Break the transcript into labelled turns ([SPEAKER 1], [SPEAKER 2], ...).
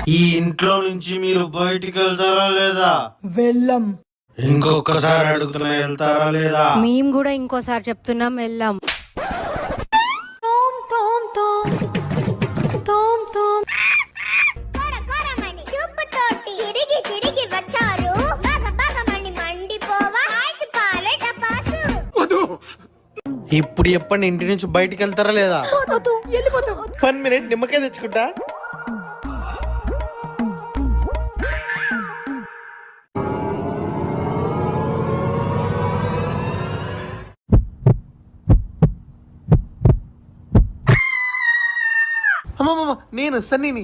[SPEAKER 1] ఈ ఇంట్లో నుంచి మీరు బయటికి వెళ్తారా లేదా?
[SPEAKER 2] వెళ్ళం.
[SPEAKER 1] ఇంకొకసారి అడుగుతున్నా, వెళ్తారా లేదా?
[SPEAKER 3] మేము కూడా ఇంకోసారి చెప్తున్నాం, వెళ్ళాం.
[SPEAKER 1] ఇప్పుడు చెప్పండి, ఇంటి నుంచి బయటికి వెళ్తారా లేదా? 1 minute నిమ్మకాయ తెచ్చుకుంటా. అమ్మమ్మ, నేను సన్నీని.